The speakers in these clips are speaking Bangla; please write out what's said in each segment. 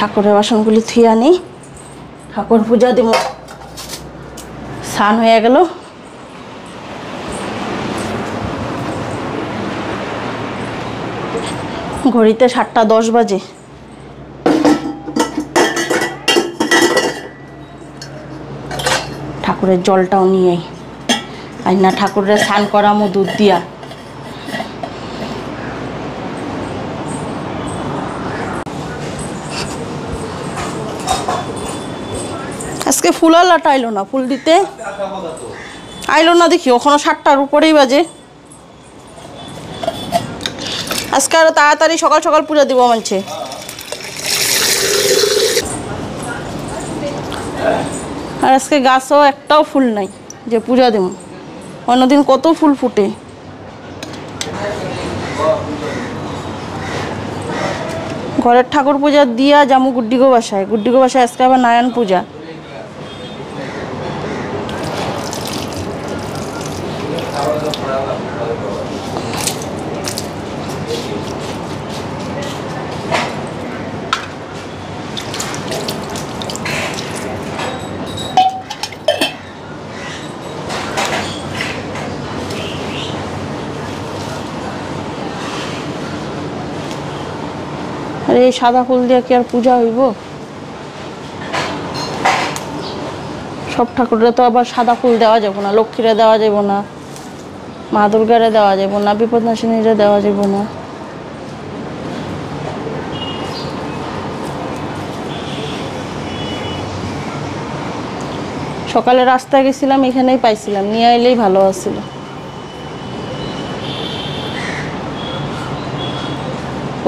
ঠাকুরের বাসনগুলি ধুয়ে আনি, ঠাকুর পূজা দেব। স্নান হয়ে গেল। ঘড়িতে 7:10 বাজে। ঠাকুরের জলটাও নিয়ে আই না, ঠাকুরের স্নান করামো দুধ দিয়া। আজকে ফুল আলাটা আইলো না, ফুল দিতে আইলো না দেখি, ওখানে 7টার উপরেই বাজে। আজকে আরো তাড়াতাড়ি সকাল সকাল পূজা দিব মানছে। আর আজকে গাছও একটাও ফুল নাই যে পূজা দেব। অন্যদিন কত ফুল ফুটে। ঘরের ঠাকুর পূজা দিয়া জামু গুড্ডিগো বাসায়। গুড্ডিগো বাসায় আজকে আবার নারায়ণ পূজা। আর এই সাদা ফুল দিয়ে কি আর পূজা হইব? সব ঠাকুররা তো আবার সাদা ফুল দেওয়া যাব না। লক্ষ্মীরা দেওয়া যাব না, মা দুর্গারে দেওয়া যাব না, বিপদনাশিনীরা দেওয়া যাব না। সকালে রাস্তায় গেছিলাম, এখানেই পাইছিলাম, নিয়ে আইলেই ভালো আছিল।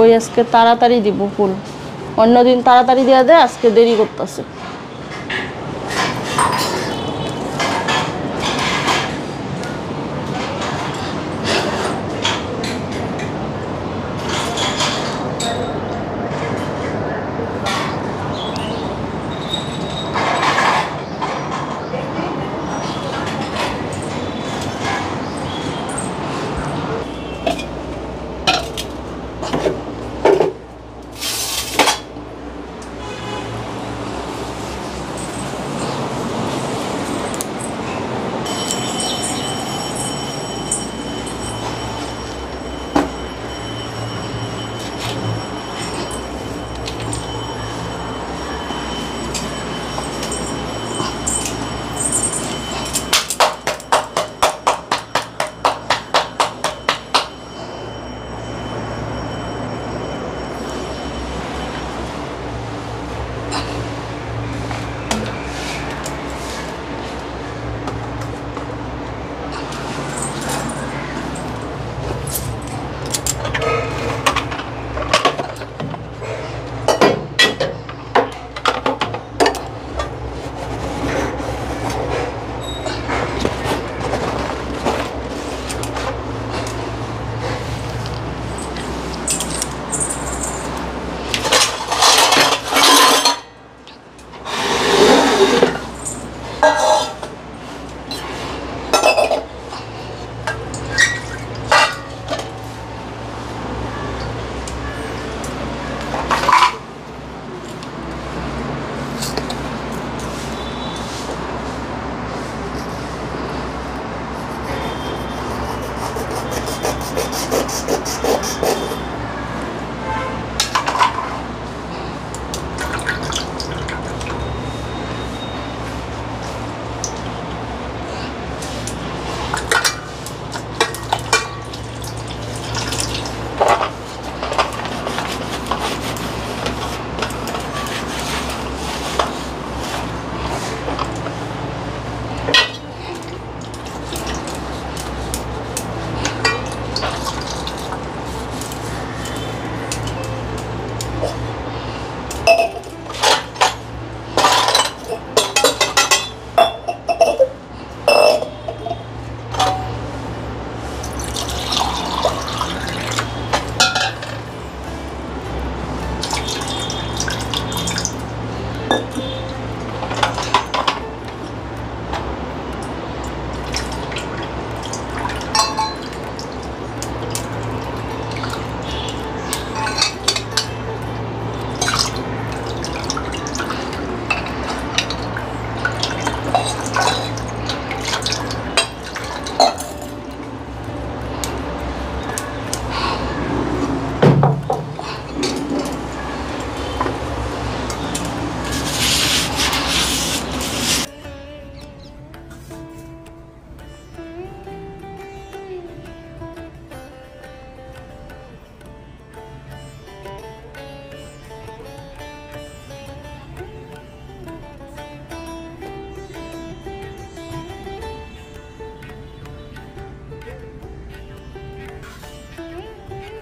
ওই আজকে তাড়াতাড়ি দিব ফুল। অন্যদিন তাড়াতাড়ি দেওয়া দেয়, আজকে দেরি করতেছে।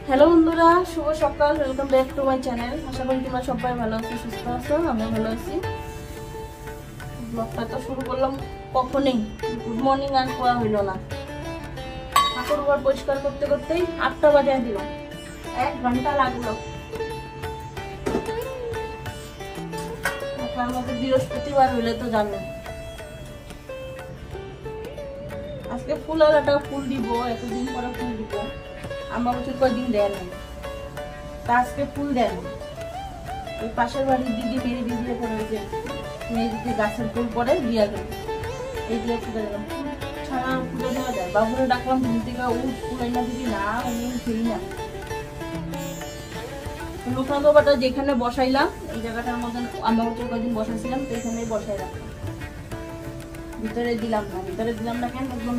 হ্যালো বন্ধুরা, শুভ সকাল। Welcome back to my channel. আশা করি তোমরা সবাই ভালো আছো, সুস্থ আছো। আমি ভালো আছি। ব্লগটা তো শুরু করলাম কখনই, গুড মর্নিং আর করা হইল না। ঠাকুর ঘর পরিষ্কার করতে করতেই 8টা বাজে দিল, 1 ঘন্টা লাগলো। আমাদের বৃহস্পতিবার হইলে তো জানো, আজকে ফুলালাটা ফুল দিব, এতদিন পরে ফুল দিব। আমার বছর কয়দিন দেয় না, তা আজকে ফুল দেন। ওই পাশের বাড়ির দিদি, মেয়ে দিদি করে, ওই যে মেয়ে দিদি গাছের ফুল পরে দিয়া গেল, এই দিয়ে ফুলে দিলাম। ফুল ছাড়া ফুলে দেওয়া যায়? বাবুরে ডাকলাম ঘুম থেকে, ফুলাই না দিদি, না উনি খেলি না। লোকনাথ বাবাটা যেখানে বসাইলাম, এই জায়গাটার মধ্যে আমার বছর কয়দিন বসাইছিলাম, তো এখানেই বসাই রাখলাম। ভিতরে দিলাম না কেন, একদম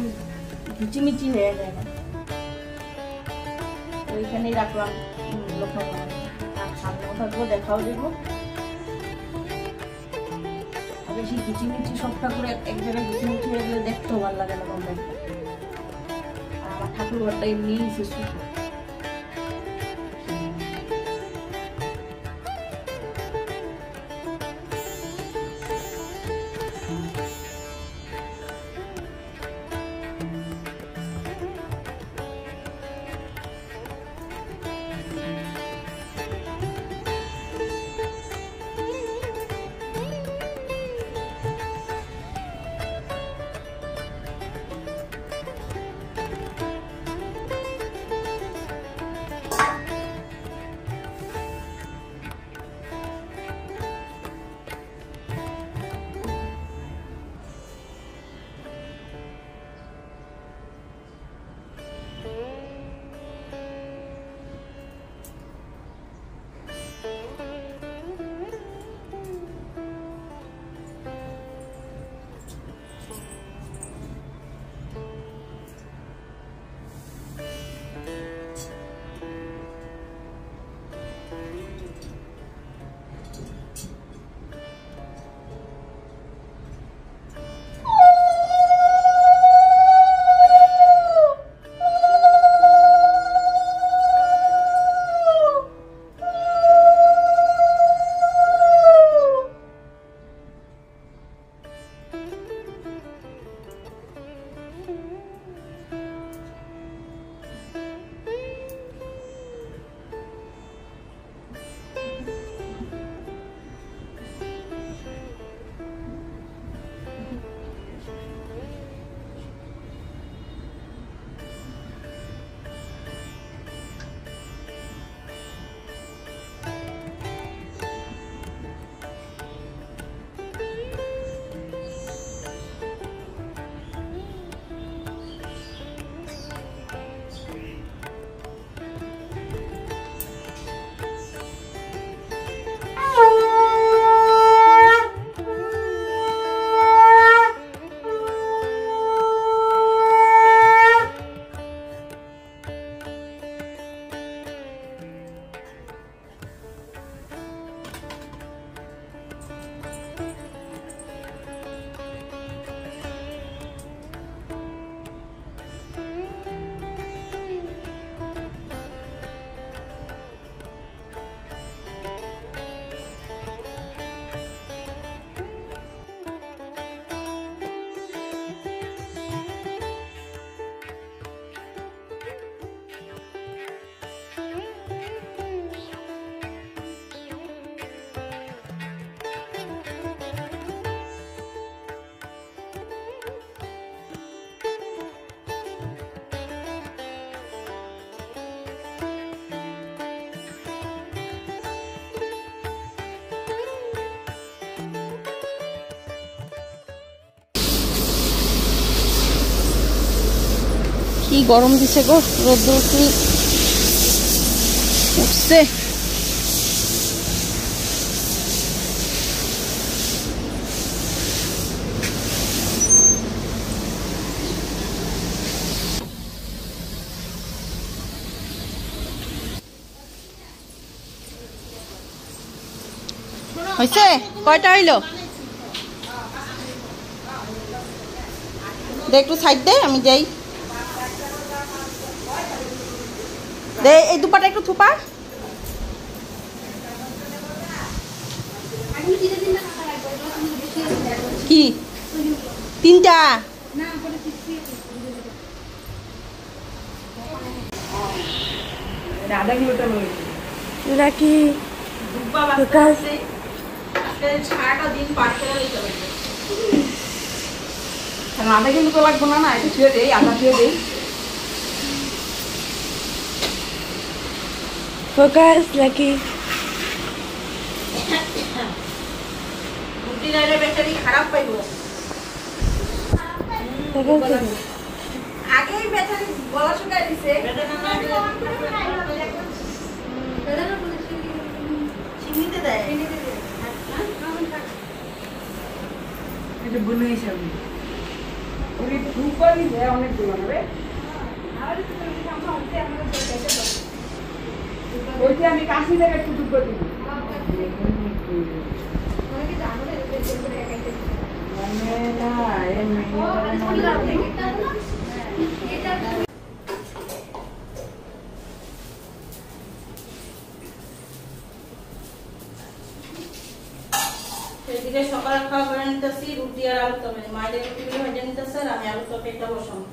ঘিচিমিচি হয়ে যায় না, ওইখানেই রাখলাম। লোকনাথ বাবা সামনেও থাকবো, দেখাও দেবো। বেশি ঘিচিমিচি সব ঠাকুর এক জায়গায় ঘিচিমিচি হয়ে গেলে দেখতেও ভালো লাগে না। আর আমার ঠাকুর ঘরটা এমনি সুস্থ। কি গরম দিছে গো, রোদ্র উঠছে। হয়েছে? কয়টা হইলো? একটু সাইড দে, আমি যাই। এই দুপাটা একটু থুপা। কি 3টা? নাকি সারাটা দিন পার করে লইতে হবে। আধা কিলো তো লাগবো না, একটু ছুঁয়ে দেই, আধা ছুঁয়ে দেই। Focus lagi. ব্যাটারি খারাপ পাইব। আগেই ব্যাটারি গলা শুকাই দিছে। চিনিতে দেয়। এটা বলে হিসাবে ওই ফুলপানি দেয় অনেকগুলো নেবে। ওইটা আমি কাশি থেকে একটু দুধ দিব। এদিকে সকালে খাওয়া করে নিতেছি, রুটি আর আলু তরকারি। মায়ের রুটিগুলো ভেজে নিতেছে আর আমি আলু তরকারিটা বসাবো।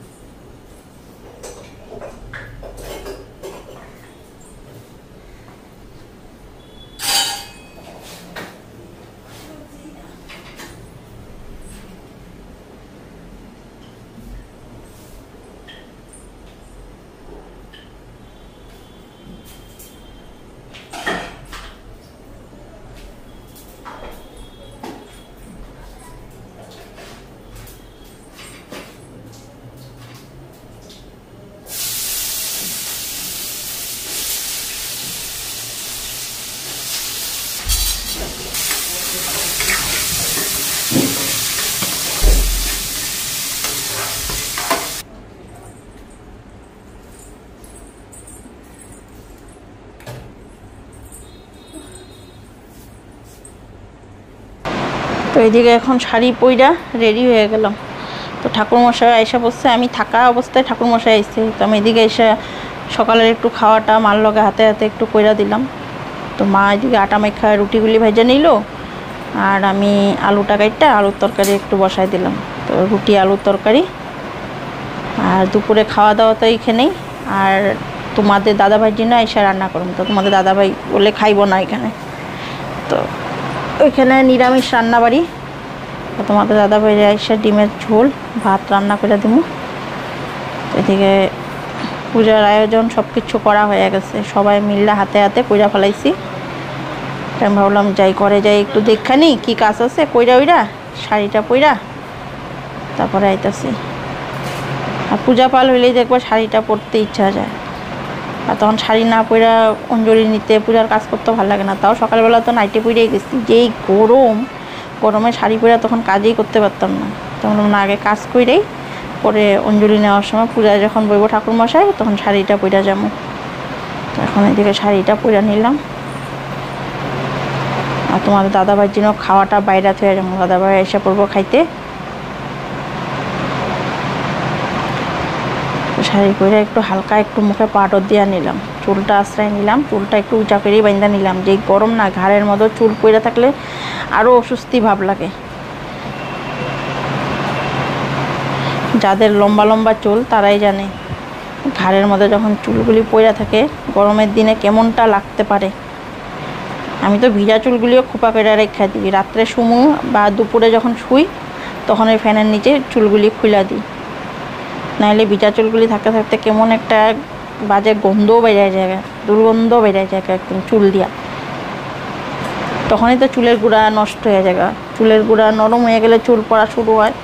তো এদিকে এখন শাড়ি পইরা রেডি হয়ে গেলাম। তো ঠাকুরমশাই আইসা বসছে, আমি থাকা অবস্থায় ঠাকুরমশাই আইসে। তো আমি এদিকে এসে সকালের একটু খাওয়াটা মার লগে হাতে হাতে একটু কইরা দিলাম। তো মা এদিকে আটা মাখা রুটিগুলি ভেজে নিল আর আমি আলুটা কাটটা আলুর তরকারি একটু বসাই দিলাম। তো রুটি আলুর তরকারি আর দুপুরে খাওয়া দাওয়া তো এইখানেই। আর তোমাদের দাদাভাইয়ের জন্য এসে রান্না করুন। তো তোমাদের দাদাভাই বলে খাইব না এখানে, তো ওইখানে নিরামিষ রান্নাবাড়ি। তোমাদের দাদাভাই এসে ডিমের ঝোল ভাত রান্না করে দিব। এদিকে পূজার আয়োজন সব কিছু করা হয়ে গেছে, সবাই মিললে হাতে হাতে কইরা ফেলাইছি। আমি ভাবলাম যাই করে যাই একটু দেখানি কি কাজ আছে, কইরা ওইরা শাড়িটা পইরা তারপরে আইতাছি। আর পূজা পাল হইলেই দেখবো শাড়িটা পরতে ইচ্ছা যায়। আর তখন শাড়ি না পইরা অঞ্জলি নিতে পূজার কাজ করতে ভালো লাগে না। তাও সকালবেলা তো নাইটে পইরেই গেছি, যেই গরমে শাড়ি পরে তখন কাজই করতে পারতাম না। তখন না আগে কাজ কইরেই পরে অঞ্জলি নেওয়ার সময় পূজায় যখন বইব ঠাকুরমশাই তখন শাড়িটা পইরা যাবো। তো এখন এদিকে শাড়িটা পইরা নিলাম। আর তোমাদের দাদাভাইয়ের জন্য খাওয়াটা বাইরে থেকে যাবো, দাদাভাই এসে পড়বো খাইতে। শাড়ি পরে একটু হালকা একটু মুখে পাউডার দিয়ে নিলাম, চুলটা আশ্রয় নিলাম, চুলটা একটু উঁচা করেই বাঁধা নিলাম। যেই গরম না, ঘাড়ের মতো চুল পরে থাকলে আরও অস্বস্তি ভাব লাগে। যাদের লম্বা লম্বা চুল তারাই জানে ঘাড়ের মধ্যে যখন চুলগুলি পরে থাকে গরমের দিনে কেমনটা লাগতে পারে। আমি তো ভিজা চুলগুলিও খোপা করে রেখে দিই, রাত্রে শুমু বা দুপুরে যখন শুই তখন ওই ফ্যানের নিচে চুলগুলি খুলে দিই। নাহলে ভিজা চুলগুলি থাকতে থাকতে কেমন একটা বাজে গন্ধও বেরিয়ে যায়, দুর্গন্ধ বেরিয়ে যায় একদম চুল দিয়া। তখনই তো চুলের গুঁড়া নষ্ট হয়ে যায়, চুলের গুঁড়া নরম হয়ে গেলে চুল পড়া শুরু হয়।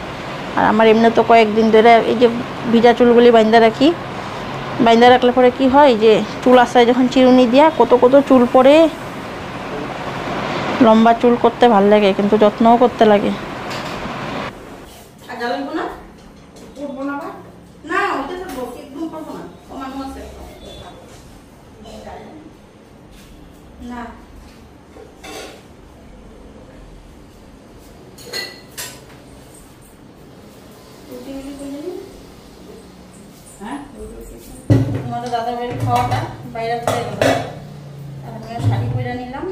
আর আমার এমনি তো কয়েকদিন ধরে এই যে ভিজা চুলগুলি বাঁধা রাখি, বাঁধা রাখলে পরে কি হয় যে চুল আসায় যখন চিরুনি দিয়া কত কত চুল পড়ে। লম্বা চুল করতে ভাল লাগে কিন্তু যত্নও করতে লাগে। না রুটি তোমাদের দাদা ভাইয়ের খাওয়াটা বাইরে চলে গেল। আমিও শাড়ি পরে নিলাম।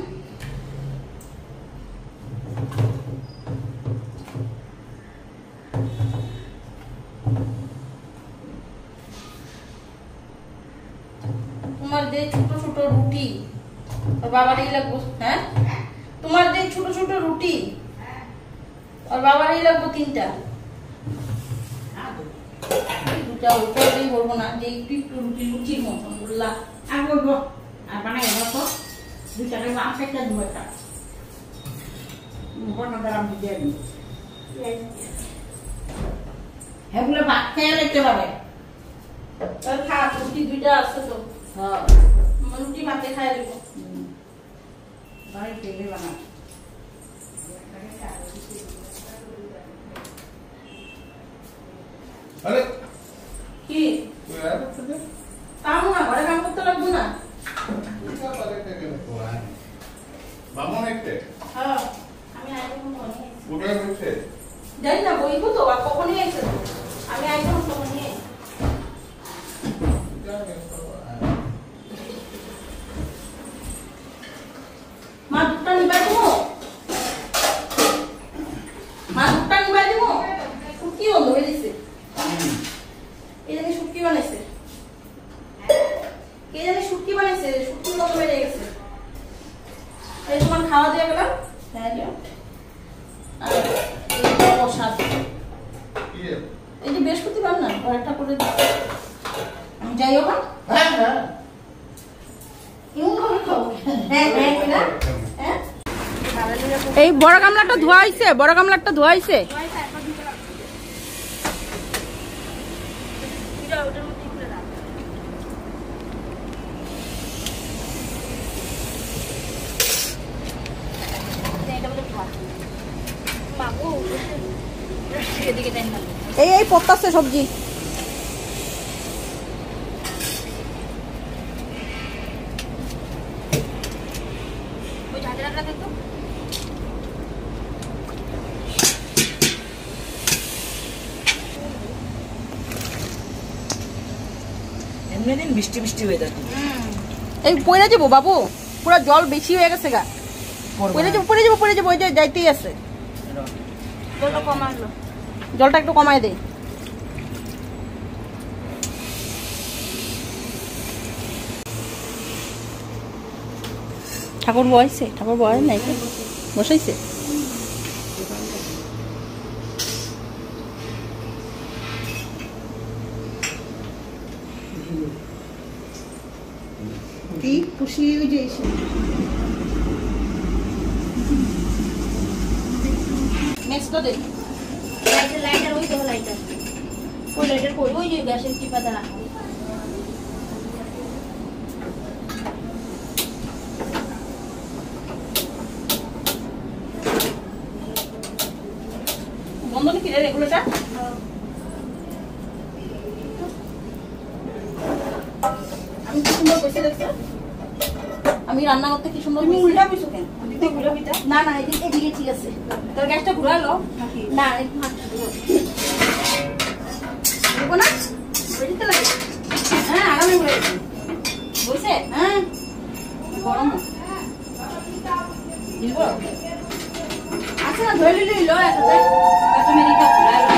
তোমার যে ছোট ছোট রুটি ওর বাবারই লাগবো। হ্যাঁ, তোমার যে ছোট ছোট রুটি ওর বাবারই লাগবো 3টা। দুটা ওটাই বলবো না যে একটু একটু রুটি লুচির মতন বললা। আর বলবো আর বানাই তো 2টা বাম একটা দুটা বড় দাম দিয়ে দিই। এগুলো ভাত খেয়ে রাখতে পারে। আর খা, রুটি 2টা আছে তো। হ্যাঁ, রুটি ভাতে খাই দেবো। বাড়ি তেলে বানা। আরে কি তুই আর করতে কাম না, ঘরে কাম করতে লাগবো না। এটা পারে থেকে তো আয় মামা একটা হ্যাঁ, আমি আইতে মনে হয় ওটা হচ্ছে জানি না বইবো তো, আর কখনই আইছে তো। আমি আইতে তখন নিয়ে মা দুধটা নিবাই দেবো। মা দুধটা নিবাই দেবো। শুটকি বন্ধ হয়ে দিছে। এই জানি শুটকি বানাইছে। কে জানি শুটকি বানাইছে, শুটকি কত বেড়ে গেছে। এই তোমার খাওয়া দিয়ে গেলাম। হ্যাঁ দিও। আর এই প্রসাদ। কি এই যে বৃহস্পতিবার না, ঘরটা করে দিচ্ছি। আমি যাই ওখান। হ্যাঁ হ্যাঁ কেমন করে খাবো? হ্যাঁ হ্যাঁ না হ্যাঁ। এই বড় গামলাটা ধোয়া হইছে, বড় গামলাটা ধোয়া হইছে। এই এই পড়তাছে সবজি। এমনি দিন বৃষ্টি বৃষ্টি ওয়েদার এই পড়ে যাবো বাবু, পুরো জল বেশি হয়ে গেছে গা। পড়ে যাবো পড়ে যাবো পড়ে যাবো, ওই যে যাইতেই আছে। জলটা কমালো। জলটা একটু কমায় দে। ঠাকুর বসাইছে, ঠাকুর বসাই নাই বসাইছে। কি খুশি হয়ে যাইছে। নেক্সট তো দেখ। লাইটার ওই তো লাইটার। ওই লাইটার কই? ওই যে গ্যাসের টিপাটা রাখা। বন্ধ নাকি রে রেগুলেটর? আমি কি সুন্দর বসে দেখছো? আমি রান্না করতে কি সুন্দর। তুমি উল্টা বসো কেন? ওদিকে ঘুরে বিটা। না না, এদিকে ঠিক আছে। তোর গ্যাসটা ঘুরালো নাকি? না, একটু হাত ঘুরো। দেখো না? বুঝতে লাগে? হ্যাঁ, আরামে ঘুরে গেছে। বসে? হ্যাঁ। গরম। দিব? আচ্ছা না, ধরে লইলো একসাথে। কত মেরিকা ঘুরালো।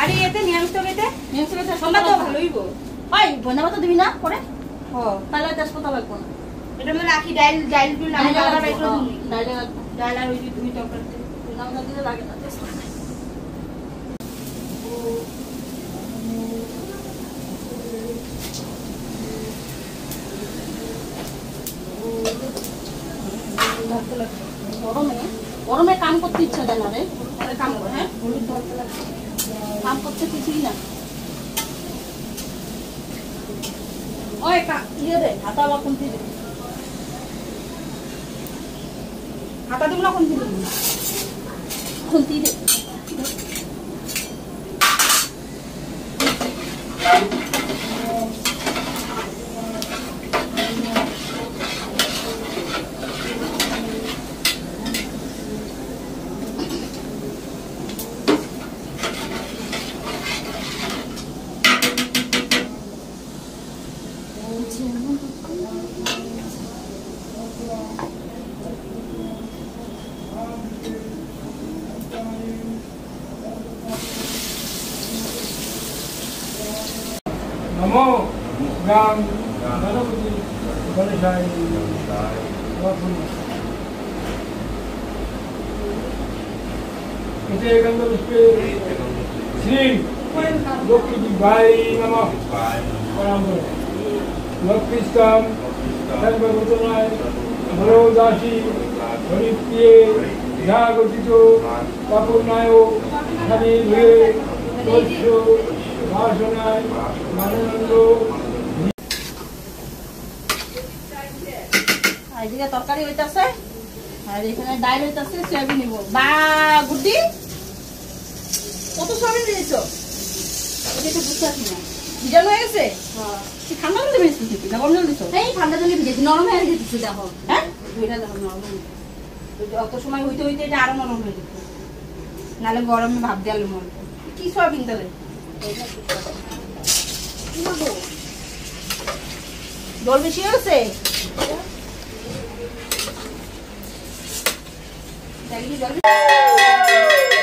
আরে এতে নিরামিষ তো খেতে সম্ভব তো ভালোই গো। ওই বনাবা তো দিবি না করে? ও তাহলে তেজপাতা লাগবো না। এটা মানে রাখি ডাইল ডাইল টুল আমি আলাদা রাখলো ডাইলে লাগবো। ডাইল আর ওই যে দুই তরকারি নামটা দিলে লাগে না তেজপাতা। গরমে গরমে কাম করতে ইচ্ছা যায় না রে। তাহলে কাম কর। হ্যাঁ, কাম করতে কিছুই না। ওই ইয়ে দে, হাতা বা খুন্তি দে। হাতা দিব না কোন দিন খুন্তি দে। নমো গ্রাম গণপতি গণেশায় এতে গন্ধ পুষ্পে শ্রী লক্ষ্মী ভাই নমঃ প্রণাম করো। লক্ষ্মীস্তম সর্বভূতনায় ভরদাসী হরিপ্রিয়ে গঠিত কাপুর্ণায় স্বামী হয়ে তস্য বাসনায় মানন্দ। আর এদিকে তরকারি হইতাছে আর এখানে ডাল হইতাছে সয়াবিন নিব বা গুড্ডি কত সয়াবিন দিয়েছো এটা তো বুঝতে পারছি না ভিজানো হয়ে গেছে কি ঠান্ডা জলে ভিজেছিস নাকি না গরম জল দিছো এই ঠান্ডা জলে ভিজেছি নরম হয়ে যেতেছে দেখো হ্যাঁ দুইটা দেখো নরম হয়ে অত সময় হইতে হইতে এটা আরো নরম হয়ে যেত নাহলে গরমে ভাব দেওয়ালে মনে কি সয়াবিন তাহলে জল বেশি হয়ে গেছে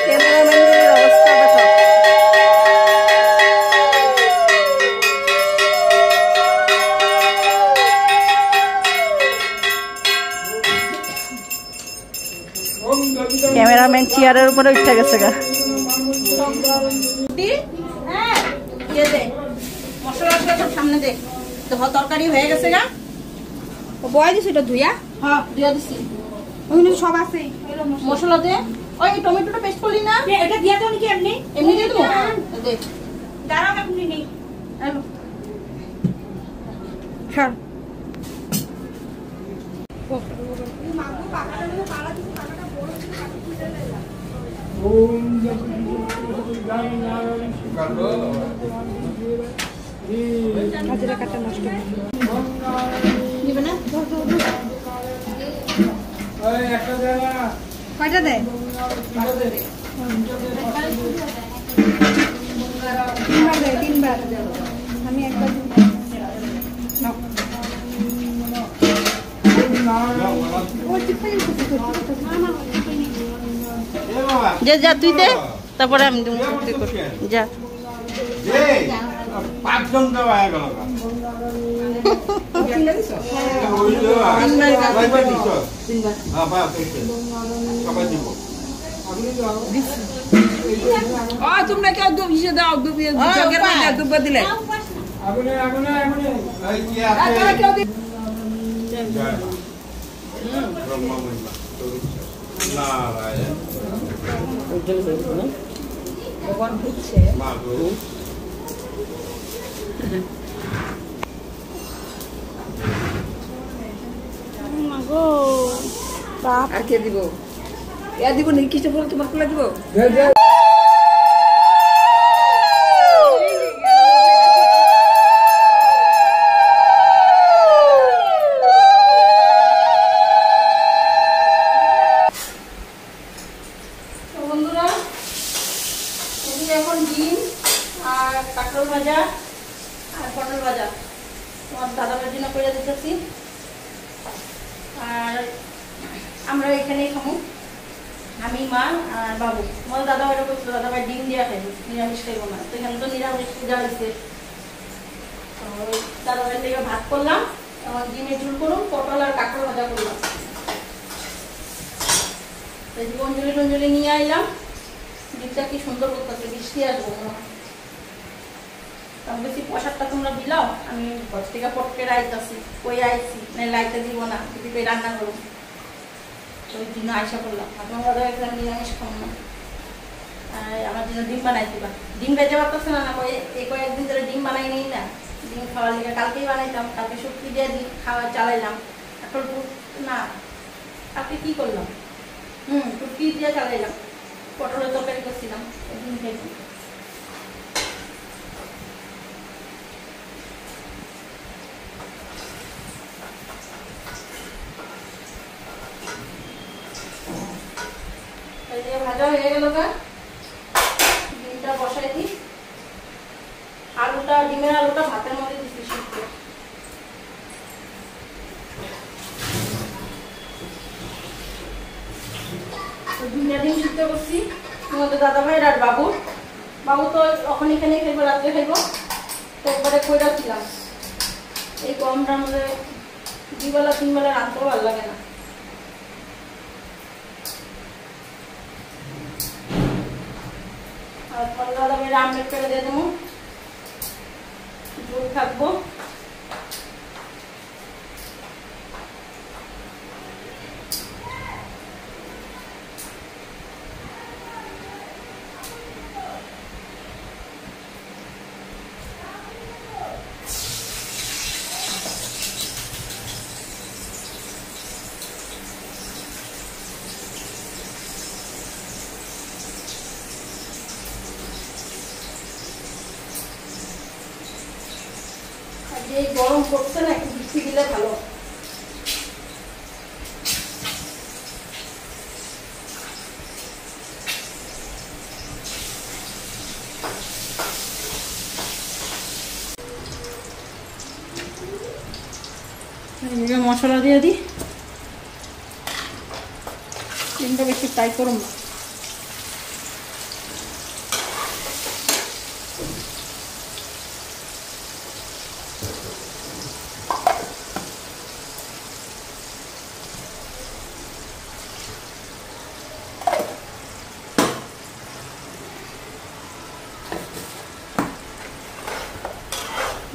ক্যামেরাম্যানদের অবস্থা দেখো ক্যামেরাম্যান চেয়ারের উপরে উঠে গেছে গা হ্যাঁ দিয়ে দে মশলা সব সামনে দে তো তরকারি হয়ে গেছে গা বয় দিছো এটা ধুইয়া হ্যাঁ দিয়ে দিছি ওখানে সব আছে মশলা দে ওই টমেটোটা পেস্ট করলি না এটা দিয়া তো নাকি এমনি এমনি দিয়ে দেবো দে দাঁড়াও এমনি নেই এলো ছাড় ওম হাজিরা কাটা নষ্ট নিবে না একটা জায়গা কয়টা দেয় তিনবার আমি একবার যা যা তুই দে তারপরে আমি তুমি যা পাঁচজন দেওয়া গেল তোমরা কেউ দুধ হিসেবে দাও দুধ দিলে আগুনে আগুনে আগুনে আর কে দিব এ দিব নাকি কিছু বল তোমার কোলা দিব বন্ধুরা এদিকে এখন ডিম আর কাঁকরোল ভাজা আর পটল ভাজা তোমার দাদাবার জন্য করে দিতেছি আর আমরা এখানেই খাবো আমি মা আর বাবু তোমার দাদাভাইরা বলছিল দাদাভাই ডিম দিয়া খাইব নিরামিষ খাইবো না তো এখানে তো নিরামিষ পূজা হয়েছে তো দাদাভাই থেকে ভাত করলাম আমার ডিমের ঝুল করুন পটল আর কাঁকরোল ভাজা করলাম অঞ্জলি টঞ্জলি নিয়ে আইলাম ডিমটা কি সুন্দর করতেছে বৃষ্টি আসবো বেশি প্রসাদটা তোমরা দিলাও আমি ঘর থেকে পটকে রাইতেছি কই আইছি না লাইতে দিব না যদি কই রান্না করবো তো ওই জন্য আশা করলাম তোমরা এখানে নিরামিষ খাবো না আর আমার জন্য ডিম বানাই দিবা ডিম বেজে পারতেছে না এই কয়েকদিন ধরে ডিম বানাই নেই না ডিম খাওয়ার লিগে কালকেই বানাইতাম কালকে শুক্তি দিয়ে ডিম খাওয়া চালাইলাম এখন না কালকে কি করলাম শুক্তি দিয়ে চালাইলাম পটলের তরকারি করছিলাম ডিম খেয়েছি ভাজা হয়ে গেল ডিমটা বসাই দিই আলুটা ডিমের আলুটা ভাতের মধ্যে দিচ্ছি সিদ্ধ দুইটা ডিম সিদ্ধ করছি তোমাদের দাদা ভাইয়ের আর বাবু তো এখন এখানে খাইবো রাত্রে খাইবো একবারে কইরা ছিলাম এই গরমটার মধ্যে 2 বেলা 3 বেলা রাঁধতেও ভালো লাগে না। আর পাল্লা দামে আমলেট করে দিয়ে দেবো, ঝোল থাকবো। এই গরম পড়ছে না, একটু বৃষ্টি দিলে ভালো। মশলা দিয়ে দিই, ডিমটা বেশি ফ্রাই করুন না।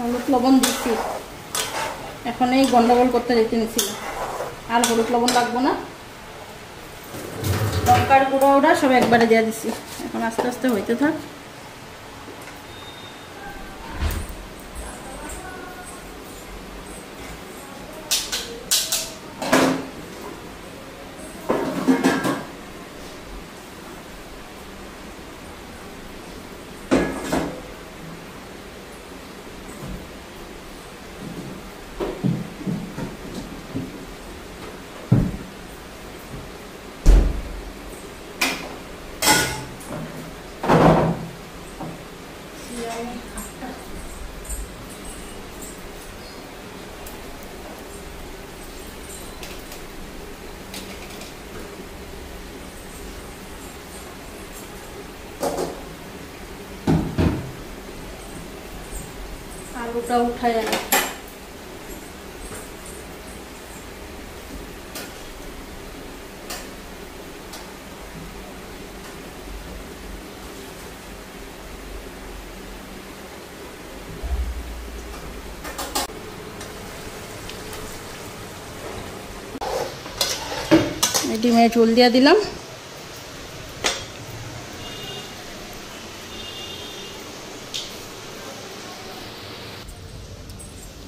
হলুদ লবণ দিচ্ছি, এখন এই গন্ডগোল করতে রেখে নিচ্ছিল, আর হলুদ লবণ লাগবো না। লঙ্কার গুঁড়ো ওটা সব একবারে দিয়ে দিচ্ছি, এখন আস্তে আস্তে হইতে থাক। আলুটা উঠাই আনি, ডিমের ঝোল দিয়ে দিলাম।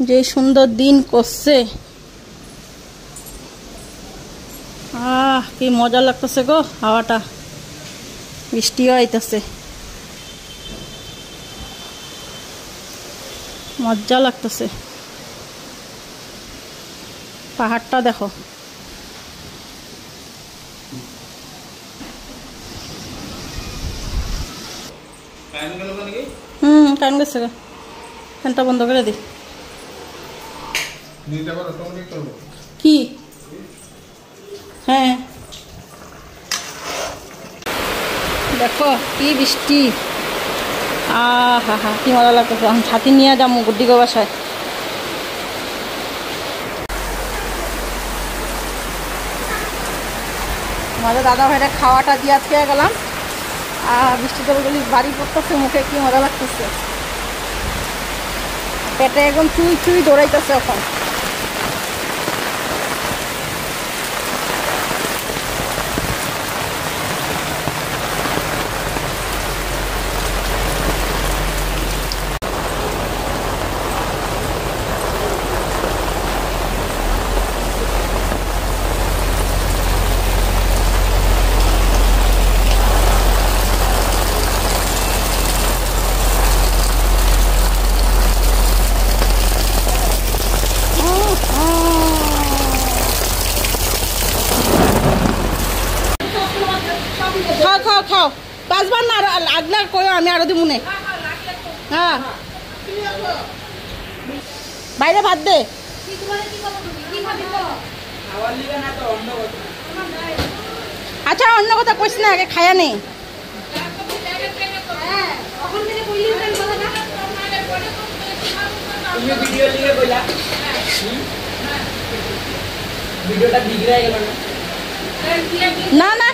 যে সুন্দর দিন করছে, কি মজা লাগতেছে গো, হাওয়াটা, বৃষ্টিও আইতেছে, মজা লাগতেছে। পাহাড়টা দেখো, কারেন্ট গেছে, ফ্যানটা বন্ধ করে দি। কি? হ্যাঁ দেখো কি বৃষ্টি, হা হা কি মজা লাগতেছে। এখন ছাতি নিয়ে যাবো গুড্ডিগো বাসায়। আমাদের দাদা ভাইরা খাওয়াটা দিয়ে আজকে গেলাম, আর বৃষ্টি জলগুলি বাড়ি পড়তেছে মুখে, কি মজা লাগতেছে। পেটে একদম চুই চুই দৌড়াইতেছে এখন। খাও খাও খাও, 5 বার না আগলা কই, আমি আরো দিব নে। হ্যাঁ বাইরে ভাত দে। আচ্ছা অন্য কথা কইস না, আগে খায়া নেই। তুমি ভিডিও লিখে কইলা ভিডিওটা বিগড়াই গেল না না না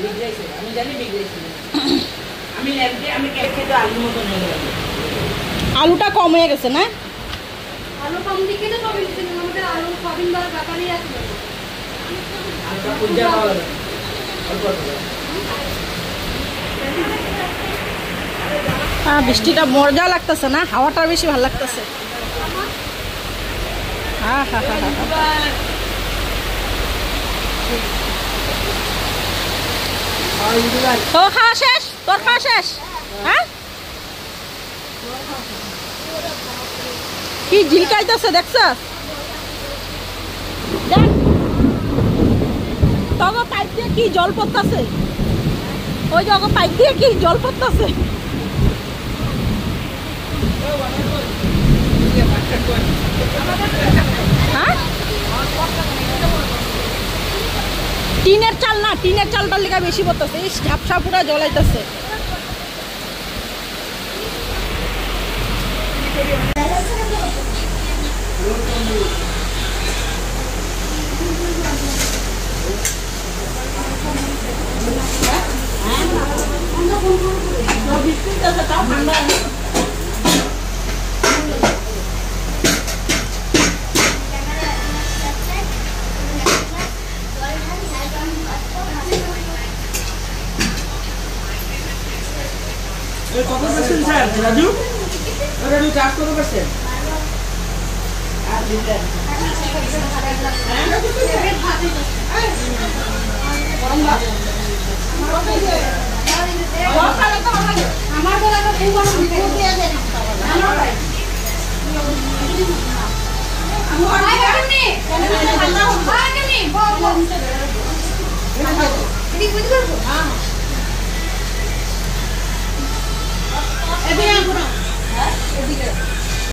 বিগড়াইছে আমি জানি বিগড়াইছে আমি লেফটে আমি কেক খেতে আলুর মতো নিয়ে গেলাম আলুটা কম হয়ে গেছে না আলু কম দিকে তো সবই দিতে আমাদের আলু সবিন বার ব্যাপারই আছে আলুটা পূজা পাওয়া গেল অল্প অল্প বৃষ্টিটা মজা লাগতেছে না হাওয়াটা বেশি ভালো লাগতেছে তো খাওয়া শেষ তোর খাওয়া শেষ হ্যাঁ কি ঝিলকাইতেছে দেখছ তখন পাইপ দিয়ে কি জল পড়তেছে ওই যে পাইপ দিয়ে কি জল পড়তেছে হ্যাঁ টিনের চাল না টিনের চালটার লেগে বেশি পড়তেছে এই ঝাপসা পুরা জ্বলাইতেছে কত percent sir Raju Raju charge কত পার্সেন্ট আর লিটার আমার তো লাগা খুব বড় বিপদ আছে আমার ভাই আমি অনেক কেমনি ঠান্ডা হয় কেমনি